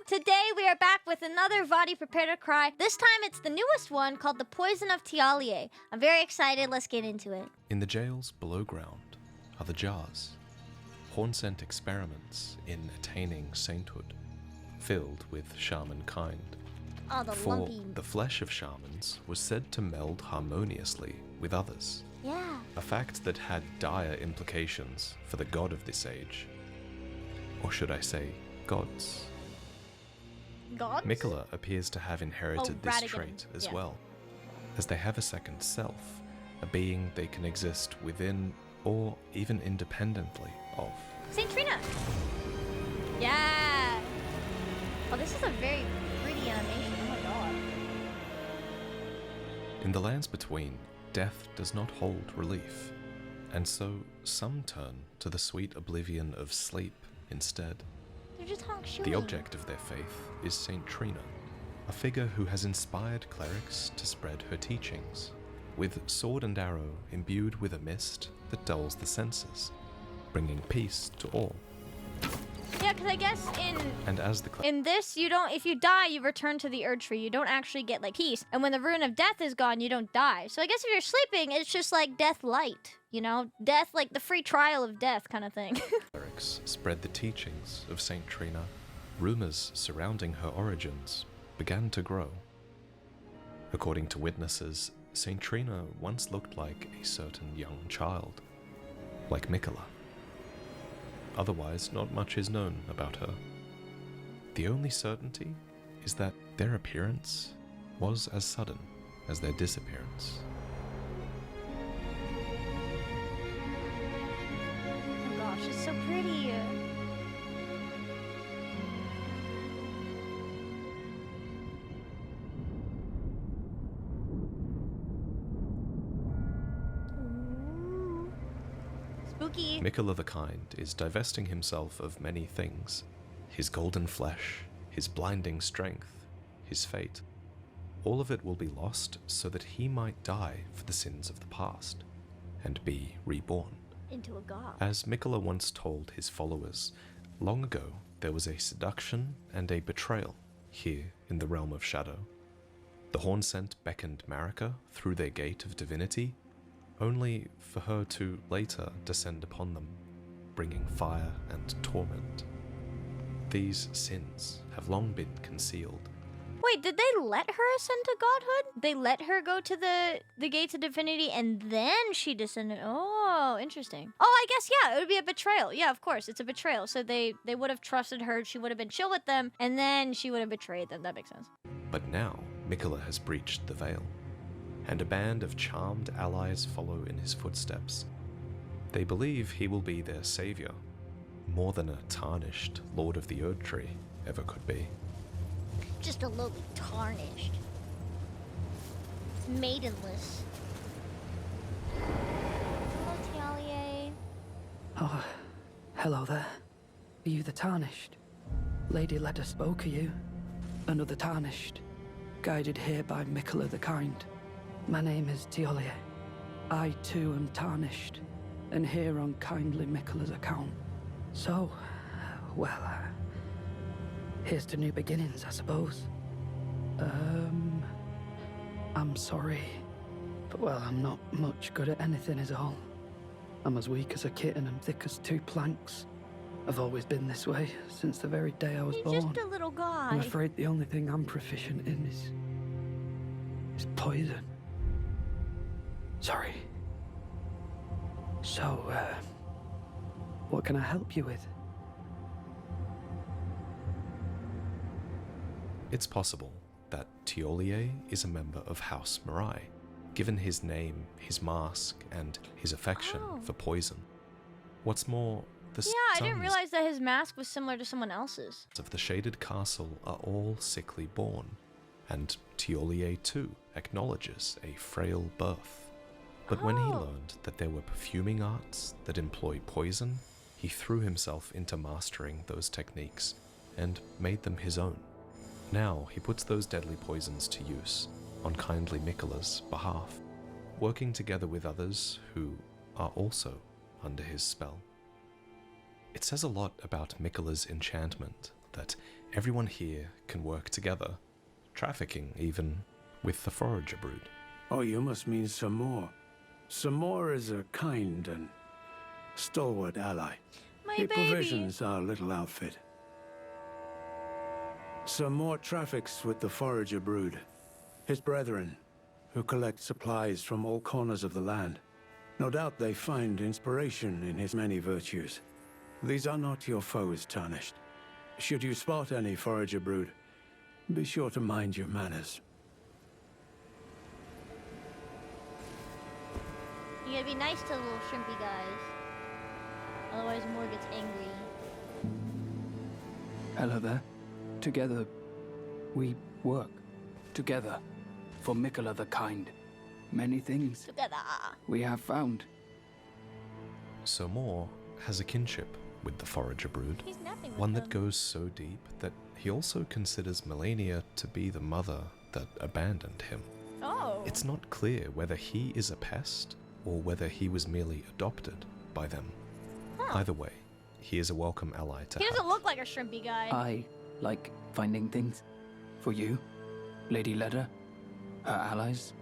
Today we are back with another Vadi Prepare to Cry. This time it's the newest one called The Poison of Thiollier. I'm very excited, let's get into it. In the jails below ground are the jars, horn-sent experiments in attaining sainthood, filled with shaman kind. Oh, the For lumpy. the flesh of shamans was said to meld harmoniously with others, Yeah. a fact that had dire implications for the god of this age. Or should I say, gods. Gods? Mikola appears to have inherited this Radigan. trait as Yeah. well, as they have a second self, a being they can exist within or even independently of. St Trina. Yeah. Oh, this is a very pretty animation. Oh my god. In the lands between, death does not hold relief, and so some turn to the sweet oblivion of sleep instead. They're just honk shooing. The object of their faith is St Trina, a figure who has inspired clerics to spread her teachings, with sword and arrow imbued with a mist that dulls the senses, bringing peace to all. Yeah, because I guess And as the in this, you don't, if you die, you return to the Erd Tree. You don't actually get, like, peace. And when the Rune of Death is gone, you don't die. So I guess if you're sleeping, it's just like death light, you know? Death, like the free trial of death kind of thing. clerics spread the teachings of St Trina, rumors surrounding her origins began to grow. According to witnesses, St Trina once looked like a certain young child, like Mikola. Otherwise, not much is known about her. The only certainty is that their appearance was as sudden as their disappearance. Oh gosh, it's so pretty. Ooh. Spooky. Mikola the Kind is divesting himself of many things: his golden flesh, his blinding strength, his fate. All of it will be lost so that he might die for the sins of the past and be reborn. Into a god. As Mikola once told his followers, long ago there was a seduction and a betrayal here in the realm of shadow. The Hornsent beckoned Marika through their gate of divinity, only for her to later descend upon them, bringing fire and torment. These sins have long been concealed. Wait, did they let her ascend to godhood? They let her go to the gates of divinity and then she descended. Oh, interesting. Oh, I guess, yeah, it would be a betrayal. Yeah, of course, it's a betrayal. So they would have trusted her, she would have been chill with them, and then she would have betrayed them. That makes sense. But now, Mikola has breached the veil, and a band of charmed allies follow in his footsteps. They believe he will be their savior, more than a tarnished Lord of the Erd Tree ever could be. Just a little bit tarnished. It's maidenless. Hello, Thiollier. Oh, hello there. Are you the Tarnished? Lady Leda spoke of you. Another Tarnished, guided here by Mikola the Kind. My name is Thiollier. I too am Tarnished, and here on kindly Mikola's account. So, well, here's to new beginnings, I suppose. I'm sorry, but well, I'm not much good at anything is all. I'm as weak as a kitten and thick as two planks. I've always been this way, since the very day I was He's born. just a little guy. I'm afraid the only thing I'm proficient in is poison. Sorry. So, what can I help you with? It's possible that Thiollier is a member of House Mirai, given his name, his mask, and his affection Oh. for poison. What's more, the Yeah, I didn't sons realize that his mask was similar to someone else's. of the Shaded Castle are all sickly born, and Thiollier too acknowledges a frail birth. But when he Oh. learned that there were perfuming arts that employ poison, he threw himself into mastering those techniques and made them his own. Now he puts those deadly poisons to use on kindly Mikola's behalf, working together with others who are also under his spell. It says a lot about Mikola's enchantment that Everyone here can work together, trafficking even with the forager brood. Oh, you must mean some more. Some more is a kind and stalwart ally. My He baby. provisions our little outfit. Some more traffics with the forager brood, his brethren, who collect supplies from all corners of the land. No doubt they find inspiration in his many virtues. These are not your foes, Tarnished. Should you spot any forager brood, be sure to mind your manners. You gotta be nice to the little shrimpy guys. Otherwise, Moore gets angry. Hello there. Together, we work. Together, for Mikola the Kind. Many things Together. we have found. So Moore has a kinship with the forager brood, He's napping with one that them. goes so deep that he also considers Melania to be the mother that abandoned him. Oh. It's not clear whether he is a pest or whether he was merely adopted by them. Huh. Either way, he is a welcome ally to He have. doesn't look like a shrimpy guy. I like finding things. For you, Lady Leda, her allies,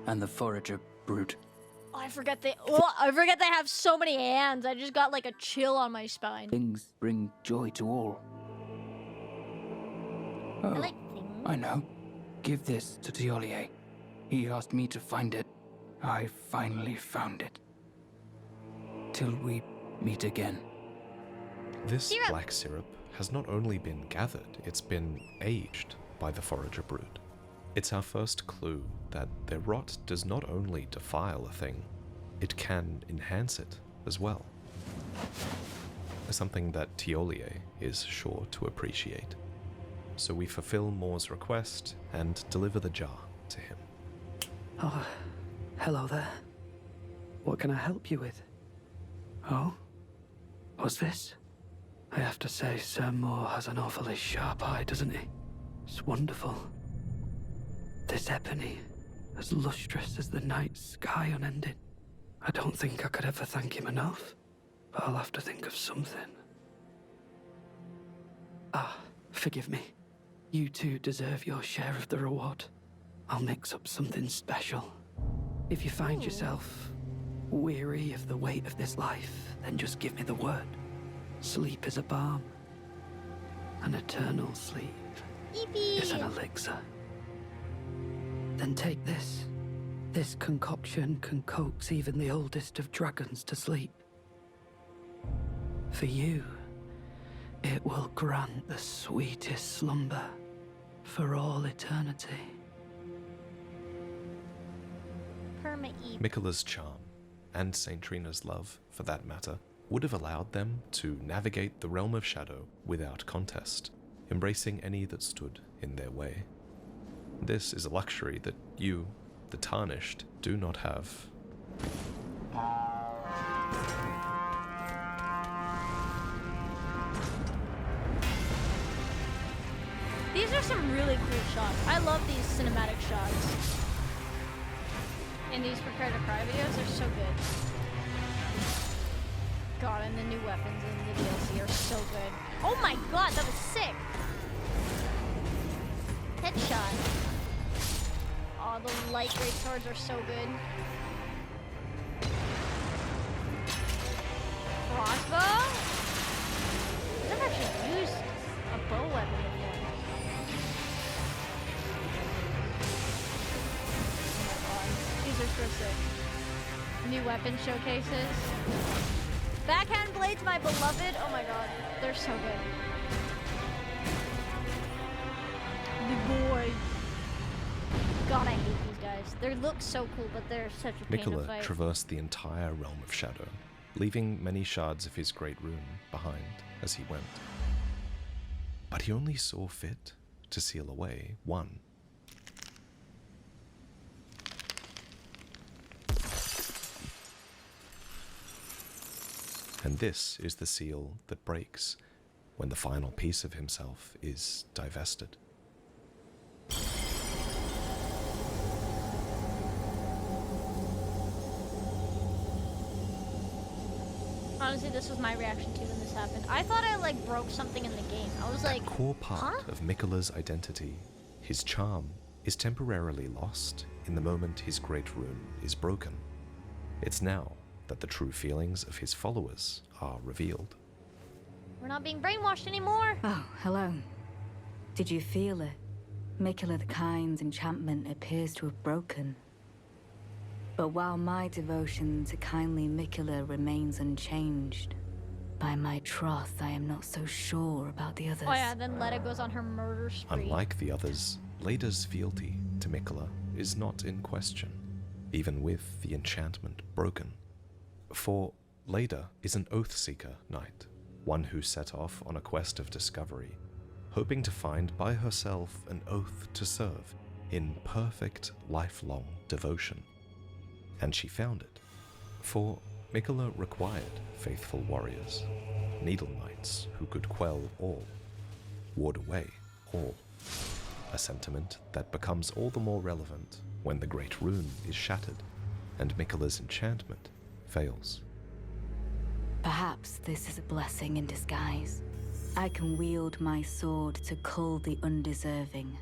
and the forager brood. Oh, I forget they have so many hands. I just got like a chill on my spine. Things bring joy to all. Oh, I like things. I know. Give this to Thiollier. He asked me to find it. I finally found it. Till we meet again. This Syrup. black syrup has not only been gathered, it's been aged by the forager brood. It's our first clue that their rot does not only defile a thing, it can enhance it as well. Something that Thiollier is sure to appreciate. So we fulfill Moore's request and deliver the jar to him. Oh, hello there. What can I help you with? Oh? What's this? I have to say, Sir Moore has an awfully sharp eye, doesn't he? It's wonderful. This ebony, as lustrous as the night sky unending. I don't think I could ever thank him enough, but I'll have to think of something. Ah, forgive me. You two deserve your share of the reward. I'll mix up something special. If you find yourself weary of the weight of this life, then just give me the word. Sleep is a balm. An eternal sleep is an Yippee! elixir. Then take this. This concoction can coax even the oldest of dragons to sleep. For you, it will grant the sweetest slumber for all eternity. Perma-Eve. Mikola's charm, and St Trina's love, for that matter, would have allowed them to navigate the realm of shadow without contest, embracing any that stood in their way. This is a luxury that you, the Tarnished, do not have. These are some really cool shots. I love these cinematic shots. And these Prepare to Cry videos, they're so good. God, and the new weapons in the DLC are so good. Oh my god, that was sick! Headshot. Oh, the light great swords are so good. Crossbow? I've never actually used a bow weapon before. Oh my god, these are so sick. New weapon showcases. Backhand blades, my beloved. Oh my god, they're so good. The boy. God, I hate these guys. They look so cool, but they're such a pain to Mikola fight. traversed the entire realm of shadow, leaving many shards of his great rune behind as he went. But he only saw fit to seal away one. And this is the seal that breaks when the final piece of himself is divested. Honestly, this was my reaction too when this happened. I thought I like broke something in the game. I was like, A core part huh? of Miquella's identity, his charm, is temporarily lost in the moment his great rune is broken. It's now that the true feelings of his followers are revealed. We're not being brainwashed anymore. Oh, hello. Did you feel it? Miquella the Kind's enchantment appears to have broken. But while my devotion to kindly Miquella remains unchanged, by my troth I am not so sure about the others. Oh yeah, then Leda goes on her murder spree. Unlike the others, Leda's fealty to Miquella is not in question, even with the enchantment broken. For Leda is an Oathseeker knight, one who set off on a quest of discovery, hoping to find by herself an oath to serve in perfect lifelong devotion. And she found it. For Miquella required faithful warriors, needle knights who could quell all, ward away all. A sentiment that becomes all the more relevant when the great rune is shattered and Miquella's enchantment fails. Perhaps this is a blessing in disguise. I can wield my sword to cull the undeserving,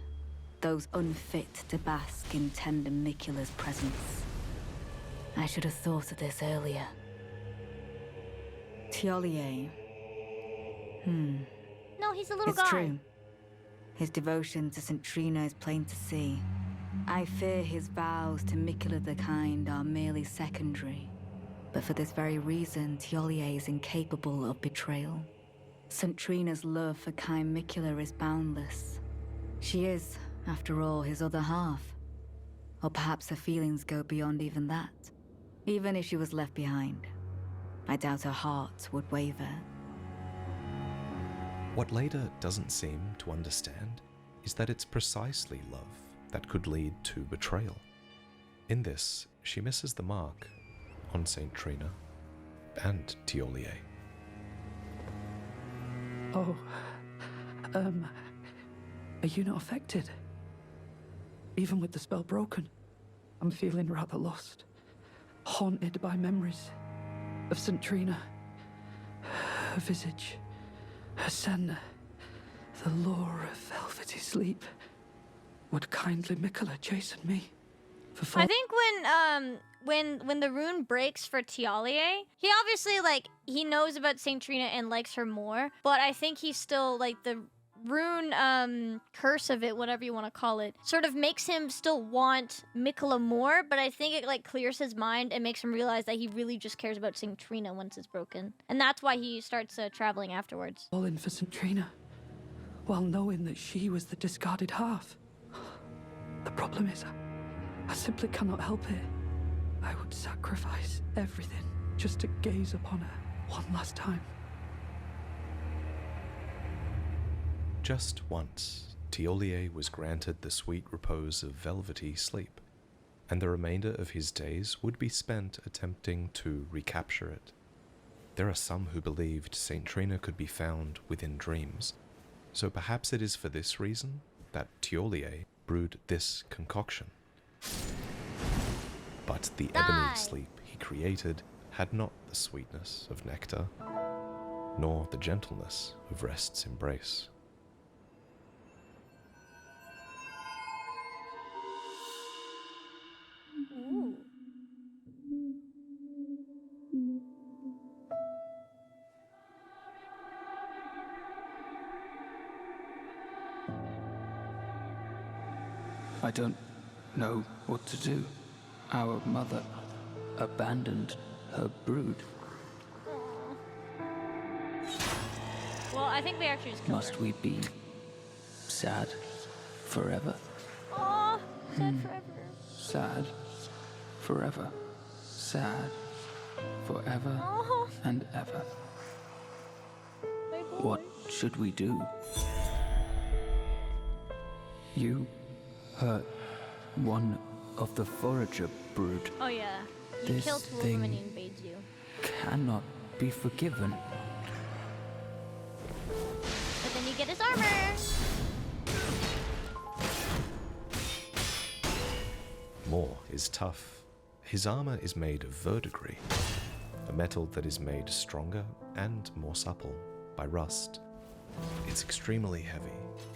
those unfit to bask in tender Miquella's presence. I should have thought of this earlier. Thiollier. No, he's a little It's guy. true. His devotion to St Trina is plain to see. I fear his vows to Miquella the Kind are merely secondary. But for this very reason, Thiollier is incapable of betrayal. St Trina's love for kind Miquella is boundless. She is, after all, his other half. Or perhaps her feelings go beyond even that. Even if she was left behind, I doubt her heart would waver. What Leda doesn't seem to understand is that it's precisely love that could lead to betrayal. In this, she misses the mark on St Trina and Thiollier. Oh, are you not affected? Even with the spell broken, I'm feeling rather lost. Haunted by memories of St Trina. Her visage, her scent, the lure of velvety sleep. Would kindly Miquella chasten me? For I think when the rune breaks for Thiollier, he obviously like he knows about St Trina and likes her more, but I think he's still like the rune curse of it, whatever you want to call it, sort of makes him still want Miquella more, but I think it like clears his mind and makes him realize that he really just cares about St Trina once it's broken, and that's why he starts traveling afterwards. all in for St Trina, while knowing that she was the discarded half. The problem is, I simply cannot help it. I would sacrifice everything just to gaze upon her one last time. Just once, Thiollier was granted the sweet repose of velvety sleep, and the remainder of his days would be spent attempting to recapture it. There are some who believed St Trina could be found within dreams, so perhaps it is for this reason that Thiollier brewed this concoction. But the ebony sleep he created had not the sweetness of nectar, nor the gentleness of rest's embrace. Ooh. I don't know what to do. Our mother abandoned her brood. Well, I think we actually just killed Must her. we be sad forever? Aw, sad forever. Sad forever. Sad forever Aw, and ever. my boy. What should we do? You hurt one of the forager brood. Oh yeah, you This killed two of them and he invades you. Cannot be forgiven. But then you get his armor. More is tough. His armor is made of verdigris, a metal that is made stronger and more supple by rust. It's extremely heavy,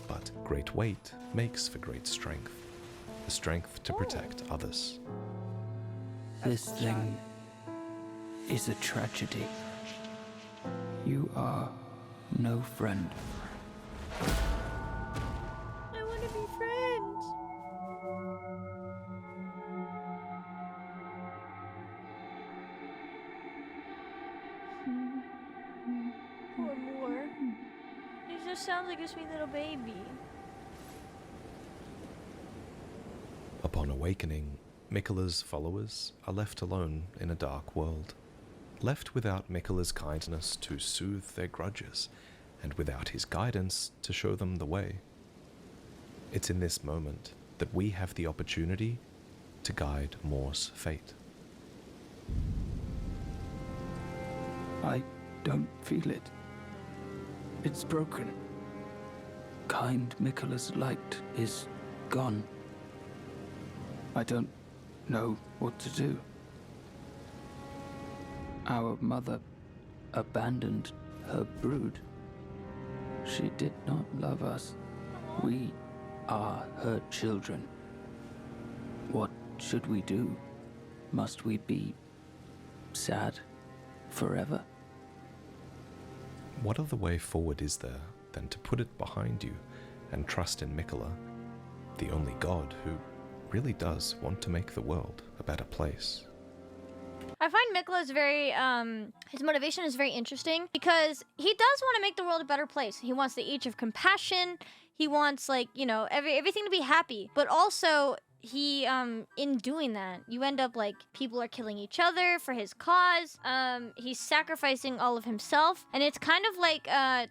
but great weight makes for great strength, the strength to protect others. This thing is a tragedy. You are no friend. I want to be friends. Poor Moore. He just sounds like a sweet little baby. Upon awakening, Miquella's followers are left alone in a dark world, left without Miquella's kindness to soothe their grudges, and without his guidance to show them the way. It's in this moment that we have the opportunity to guide Moore's fate. I don't feel it. It's broken. Kind Miquella's light is gone. I don't know what to do. Our mother abandoned her brood. She did not love us. We are her children. What should we do? Must we be sad forever? What other way forward is there than to put it behind you and trust in Miquella, the only god who really does want to make the world a better place? I find Miquella's very, his motivation is very interesting because he does want to make the world a better place. He wants the age of compassion. He wants, like, you know, everything to be happy. But also, he, in doing that, you end up, like, people are killing each other for his cause. He's sacrificing all of himself. And it's kind of like,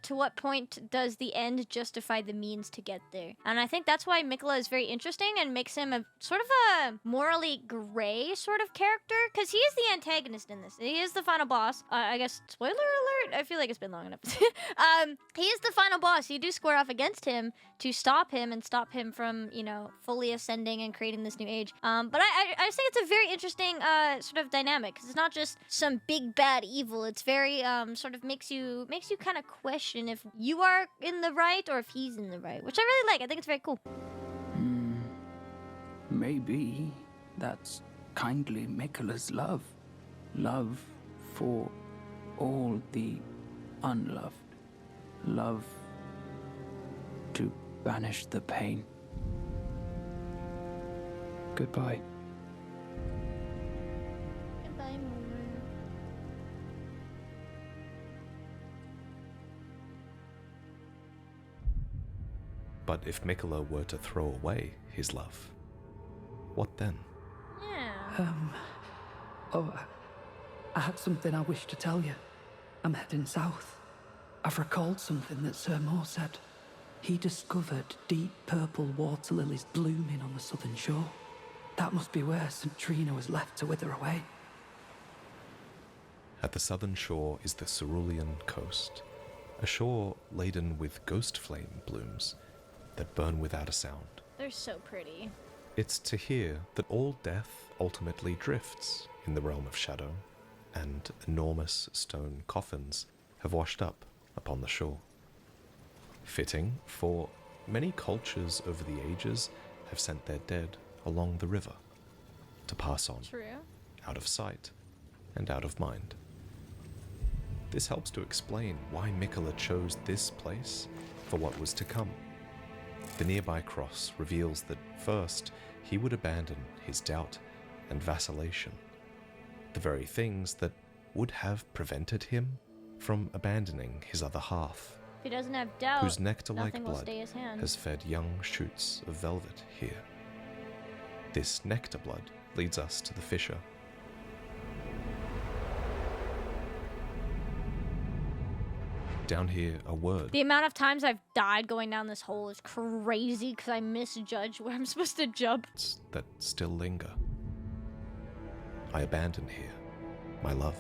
to what point does the end justify the means to get there? And I think that's why Miquella is very interesting and makes him a sort of a morally gray sort of character. Because he is the antagonist in this. He is the final boss. I guess, spoiler alert? I feel like it's been long enough. He is the final boss. You do square off against him to stop him and stop him from, you know, fully ascending and creating this new age. But I just think it's a very interesting sort of dynamic because it's not just some big bad evil. It's very sort of makes you kind of question if you are in the right or if he's in the right, which I really like. I think it's very cool. Maybe that's kindly Miquella's love. Love for all the unloved. Love to banish the pain. Goodbye. Goodbye, Moore. But if Miquella were to throw away his love, what then? Yeah. I had something I wish to tell you. I'm heading south. I've recalled something that Sir Moore said. He discovered deep purple water lilies blooming on the southern shore. That must be where St Trina was left to wither away. At the southern shore is the Cerulean coast, a shore laden with ghost flame blooms that burn without a sound. They're so pretty. It's to here that all death ultimately drifts in the realm of shadow, and enormous stone coffins have washed up upon the shore. Fitting, for many cultures over the ages have sent their dead along the river to pass on, True. out of sight and out of mind. This helps to explain why Miquella chose this place for what was to come. The nearby cross reveals that first he would abandon his doubt and vacillation, the very things that would have prevented him from abandoning his other half, If he doesn't have doubt, whose nectar-like nothing will blood stay his hand. has fed young shoots of velvet here. This nectar blood leads us to the fissure. Down here are words The amount of times I've died going down this hole is crazy because I misjudged where I'm supposed to jump. that still linger. I abandon here, my love.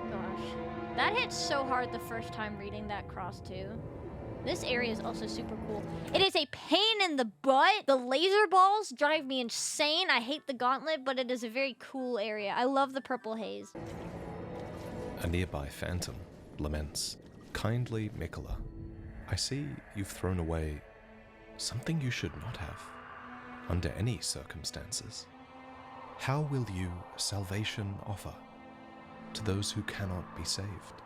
Gosh. That hit so hard the first time reading that cross too. This area is also super cool. It is a pain in the butt. The laser balls drive me insane. I hate the gauntlet, but it is a very cool area. I love the purple haze. A nearby phantom laments, "Kindly Mikola, I see you've thrown away something you should not have, under any circumstances. How will you salvation offer to those who cannot be saved?"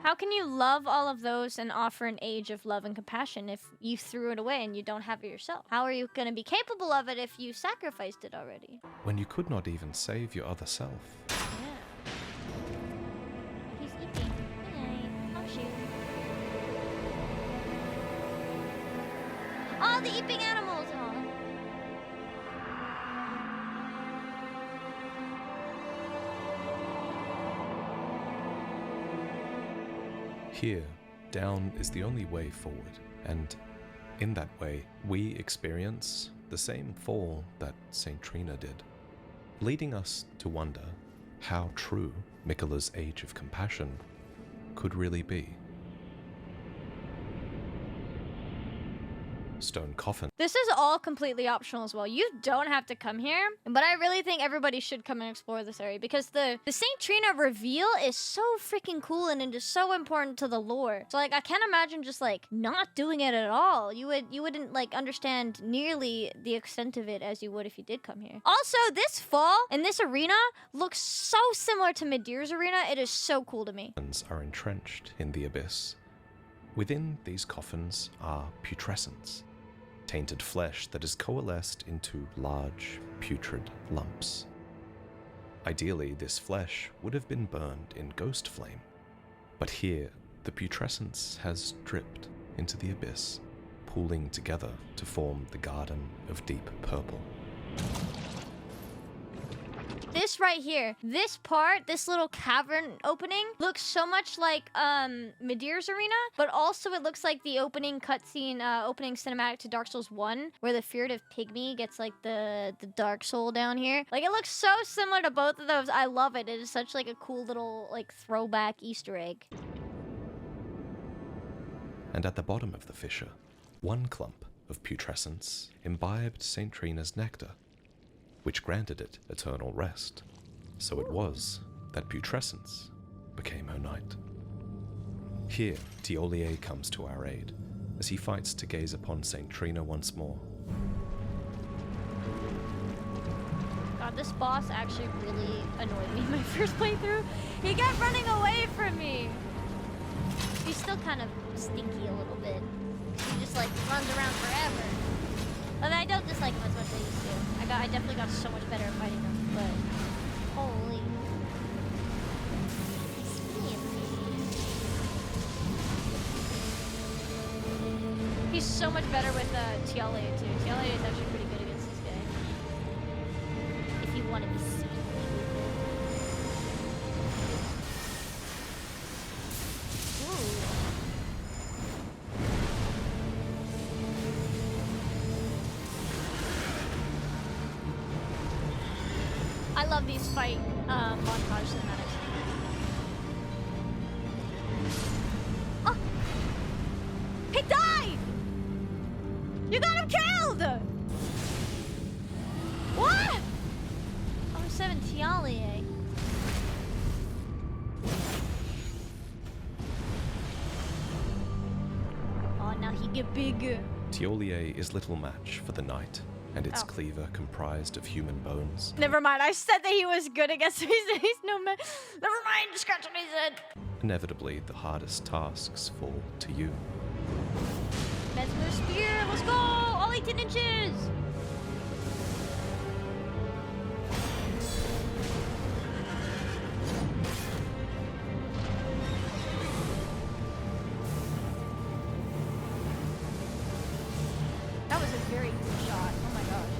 How can you love all of those and offer an age of love and compassion if you threw it away and you don't have it yourself? How are you going to be capable of it if you sacrificed it already? When you could not even save your other self. Yeah. He's eating. Hey, oh shoot. Oh, the eating animals! Oh. Here, down is the only way forward, and in that way, we experience the same fall that St Trina did, leading us to wonder how true Mikola's age of compassion could really be. Stone coffin. This is all completely optional as well. You don't have to come here, but I really think everybody should come and explore this area because the St. Trina reveal is so freaking cool and it is so important to the lore. So like I can't imagine just like not doing it at all. You wouldn't like understand nearly the extent of it as you would if you did come here. Also, this fall in this arena looks so similar to Midir's arena. It is so cool to me. Are entrenched in the abyss. Within these coffins are putrescents, tainted flesh that is coalesced into large, putrid lumps. Ideally, this flesh would have been burned in ghost flame, but here the putrescence has dripped into the abyss, pooling together to form the Garden of Deep Purple. This right here, this part, this little cavern opening looks so much like Midir's arena, but also it looks like the opening cutscene, opening cinematic to Dark Souls 1, where the furtive pygmy gets like the dark soul down here. Like it looks so similar to both of those. I love it. It is such like a cool little like throwback Easter egg. And at the bottom of the fissure, one clump of putrescence imbibed St. Trina's nectar, which granted it eternal rest. So it was that putrescence became her knight. Here, Thiollier comes to our aid, as he fights to gaze upon St. Trina once more. God, this boss actually really annoyed me in my first playthrough. He kept running away from me. He's still kind of stinky a little bit. He just like runs around forever. And I don't dislike him as much as I used to. I definitely got so much better at fighting him, but holy. He's so much better with Thiollier too. Thiollier is actually pretty good against this guy. If you want to be sneaky with it. Ooh. I love these fight montage cinematics. Oh! He died! You got him killed! What? Oh, 7 Thiollier. Oh, now he get bigger. Thiollier is little match for the knight, and its cleaver comprised of human bones. Never mind, I said that he was good against me. He's no man. Never mind, scratch what he said. Inevitably, the hardest tasks fall to you. Mesmer spear, let's go! All 18 inches! That was a very good shot. Oh my gosh.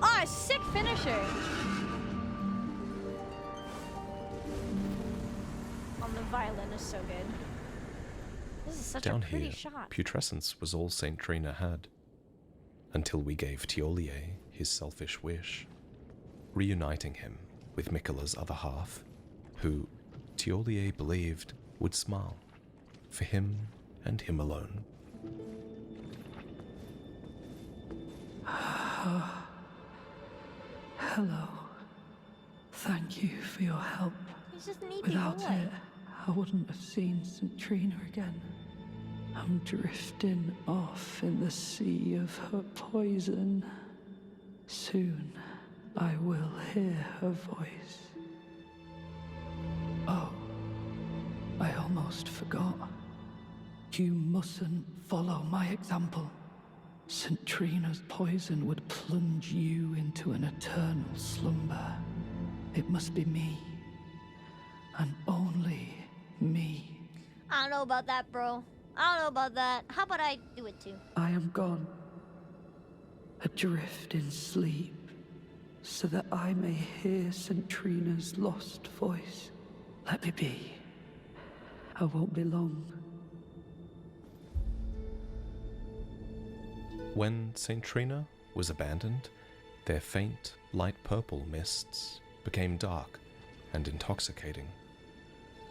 Ah, sick finisher! The violin is so good. This is such Down a pretty here, shot. putrescence was all St. Trina had, until we gave Thiollier his selfish wish, reuniting him with Miquella's other half, who Thiollier believed would smile for him and him alone. Hello. Thank you for your help. He's just an eepy Without boy. it, I wouldn't have seen St Trina again. I'm drifting off in the sea of her poison. Soon, I will hear her voice. Oh, I almost forgot. You mustn't follow my example. St Trina's poison would plunge you into an eternal slumber. It must be me, and only me. I don't know about that, bro. I don't know about that. How about I do it too? I am gone, adrift in sleep, so that I may hear St Trina's lost voice. Let me be. I won't be long. When St Trina was abandoned, their faint, light purple mists became dark and intoxicating,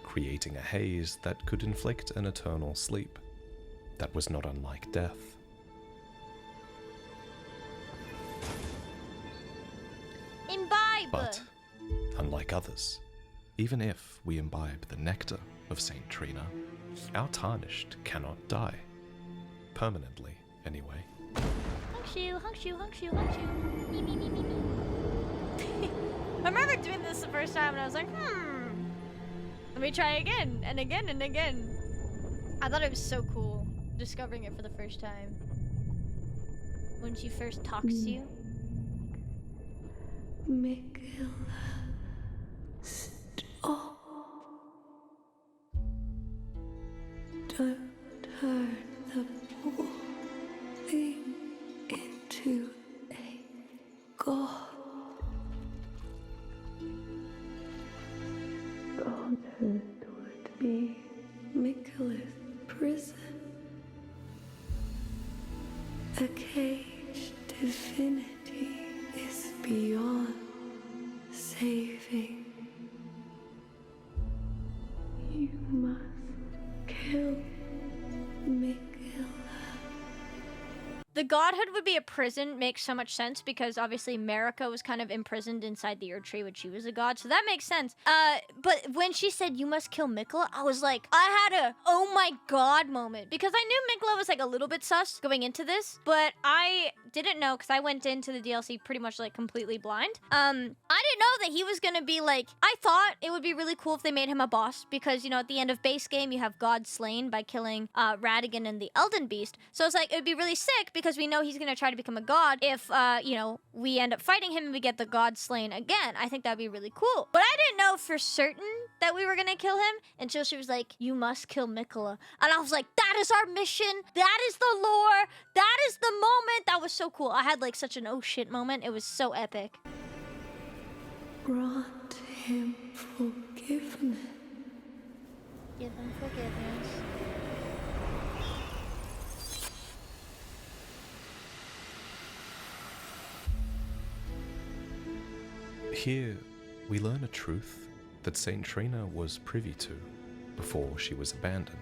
creating a haze that could inflict an eternal sleep that was not unlike death. Imbibe! But, unlike others, even if we imbibe the nectar of St Trina, our tarnished cannot die. Permanently, anyway. Hunk shoe. Me. I remember doing this the first time and I was like, let me try again and again and again. I thought it was so cool discovering it for the first time. When she first talks to you. Miguel, stop. Don't turn the poor thing into a god. Godhood would be Miguel's prison. A caged divinity is beyond saving. You must kill Miguel. The godhood would be a prison makes so much sense because obviously Marika was kind of imprisoned inside the Erd Tree when she was a god, so that makes sense. But when she said you must kill Miquella, I was like, I had a oh my god moment because I knew Miquella was like a little bit sus going into this, but I didn't know because I went into the DLC pretty much like completely blind. I didn't know that he was gonna be like. I thought it would be really cool if they made him a boss because you know at the end of base game you have God slain by killing Radigan and the Elden Beast, so it's like it would be really sick because we know he's gonna try to become a god if you know we end up fighting him and we get the god slain again. I think that'd be really cool, but I didn't know for certain that we were gonna kill him until she was like, you must kill Miquella, and I was like, that is our mission, that is the lore, that is the moment. That was so cool. I had like such an oh shit moment. It was so epic. Grant him forgiveness. Give him forgiveness. Here, we learn a truth that St Trina was privy to before she was abandoned.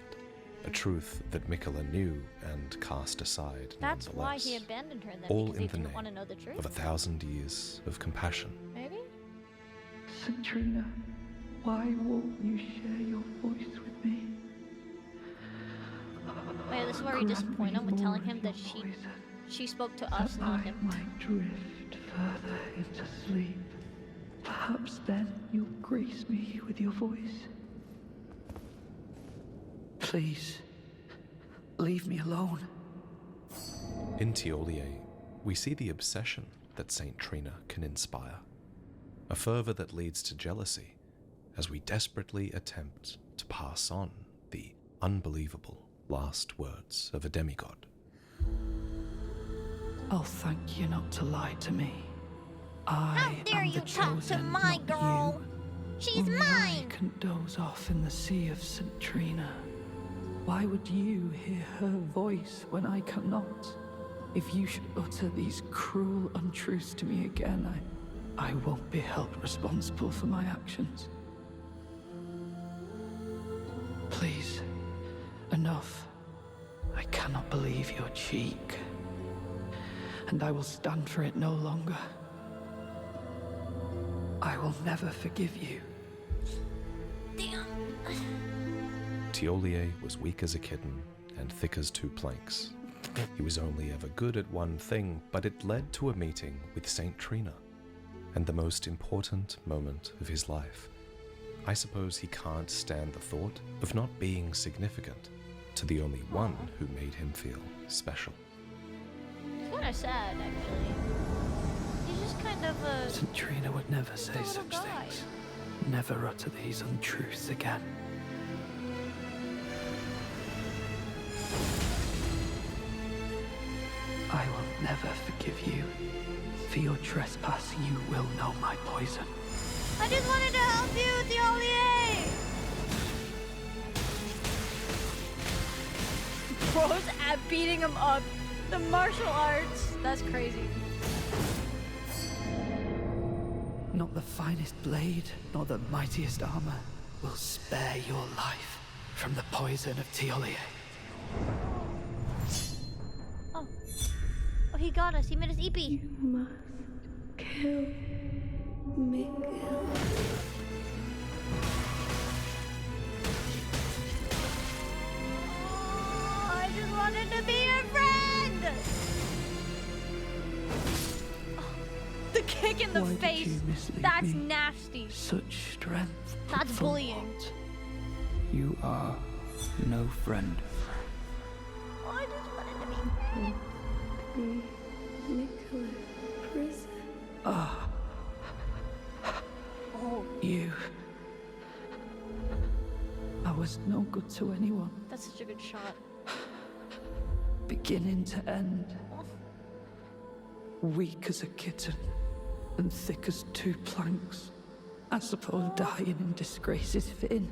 A truth that Miquella knew and cast aside. That's why nonetheless. he abandoned her then, All because he in the didn't want to name know the truth. of 1,000 years of compassion. Maybe? St Trina, why won't you share your voice with me? Wait, this is where we disappoint him with telling him that she spoke to us, not I him. might drift further into sleep. Perhaps then you'll grace me with your voice. Please, leave me alone. In Thiollier, we see the obsession that St Trina can inspire. A fervor that leads to jealousy as we desperately attempt to pass on the unbelievable last words of a demigod. I'll thank you not to lie to me. How I dare am you the talk to chosen, my not girl? you. She's Only mine! I can doze off in the sea of St Trina. Why would you hear her voice when I cannot? If you should utter these cruel untruths to me again, I won't be held responsible for my actions. Please, enough. I cannot believe your cheek. And I will stand for it no longer. I will never forgive you. Damn. Thiollier was weak as a kitten and thick as two planks. He was only ever good at one thing, but it led to a meeting with St Trina, and the most important moment of his life. I suppose he can't stand the thought of not being significant to the only one who made him feel special. It's kind of sad, actually. He's just kind of a... St Trina would never say little such guy. things. Never utter these untruths again. I will never forgive you. For your trespass, you will know my poison. I just wanted to help you, Thiollier! Bro's at beating him up. The martial arts. That's crazy. Not the finest blade, nor the mightiest armor will spare your life from the poison of Thiollier. Oh. Oh, he got us. He made us EP. You must kill Mikkel. Oh, I just wanted to be your friend! Oh, the kick in the Why did face. you mislead That's me? nasty. Such strength. That's for bullying. what? You are no friend. Oh, I just wanted to be The Mikkel prison. Ah, Oh, you. I was no good to anyone, that's such a good shot. beginning to end. Weak as a kitten, and thick as two planks. I suppose dying in disgrace is fitting,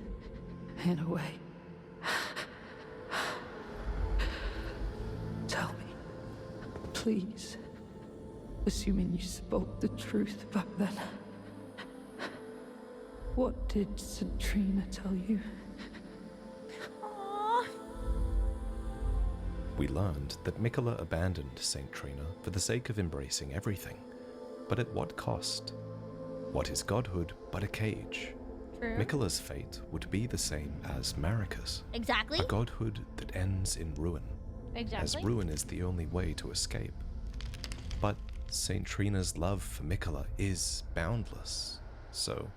in a way. Tell me, please, assuming you spoke the truth back then, what did St Trina tell you? Aww. We learned that Mikkel abandoned St Trina for the sake of embracing everything. But at what cost? What is godhood but a cage? True. Mikkel's fate would be the same as Marika's, Exactly. a godhood that ends in ruin, as Exactly. ruin is the only way to escape. But St Trina's love for Mikkel is boundless, so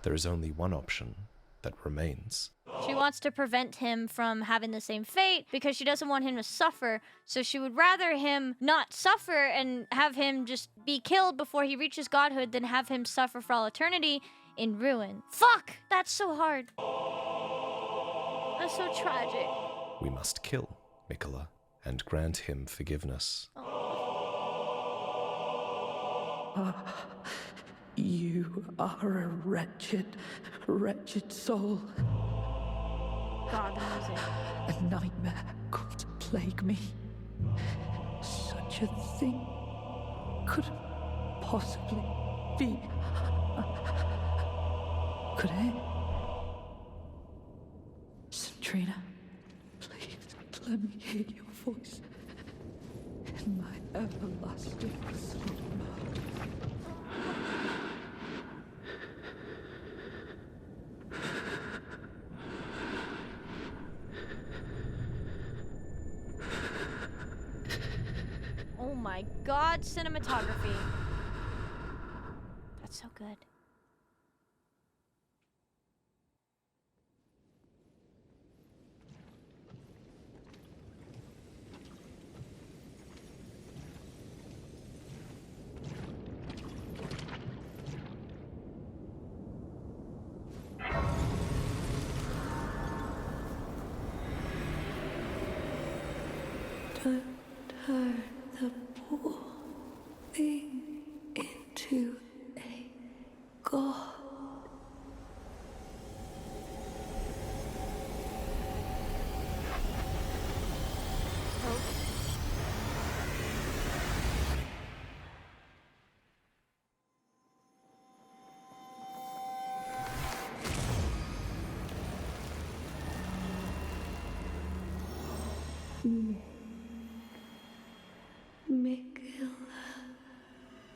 there is only one option that remains. She wants to prevent him from having the same fate because she doesn't want him to suffer. So she would rather him not suffer and have him just be killed before he reaches godhood than have him suffer for all eternity in ruin. Fuck! That's so hard. That's so tragic. We must kill Mikkel and grant him forgiveness. You are a wretched, wretched soul. God, the music. A nightmare come to plague me. Such a thing couldn't possibly be. Could it? St Trina, please let me hear your voice in my everlasting slumber. Oh my God, cinematography. That's so good. Don't turn the poor thing into a god. Mikula,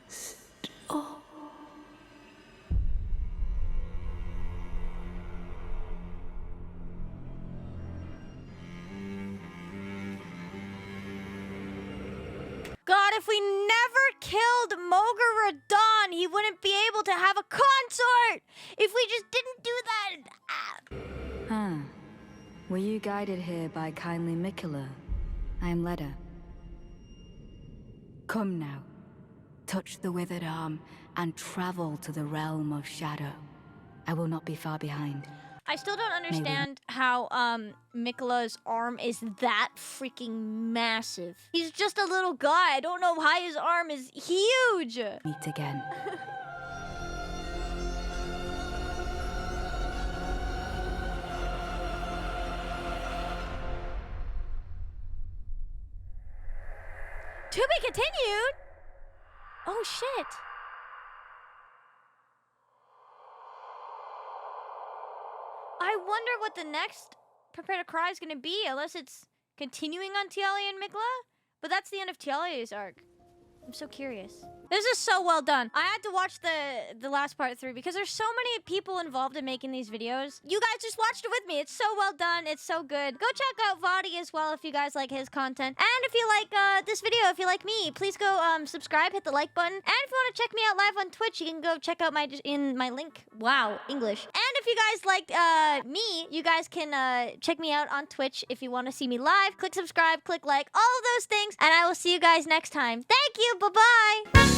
stop. God, if we never killed Mogar Radon, he wouldn't be able to have a consort! If we just didn't do that... Huh. Were you guided here by kindly Mikula? I am Leda. Come now. Touch the withered arm and travel to the realm of shadow. I will not be far behind. I still don't understand how Mikula's arm is that freaking massive. He's just a little guy. I don't know why his arm is huge. Meet again. To be continued? Oh shit. I wonder what the next Prepare to Cry is gonna be, unless it's continuing on Thiollier and Mikula. But that's the end of Thiolier's arc. I'm so curious. This is so well done. I had to watch the last part through because there's so many people involved in making these videos. You guys just watched it with me. It's so well done. It's so good. Go check out Vadi as well if you guys like his content. And if you like this video, if you like me, please go subscribe, hit the like button. And if you want to check me out live on Twitch, you can go check out my link. Wow, English. And if you guys liked me, you guys can check me out on Twitch if you want to see me live. Click subscribe, click like, all of those things. And I will see you guys next time. Thank you. Bye-bye.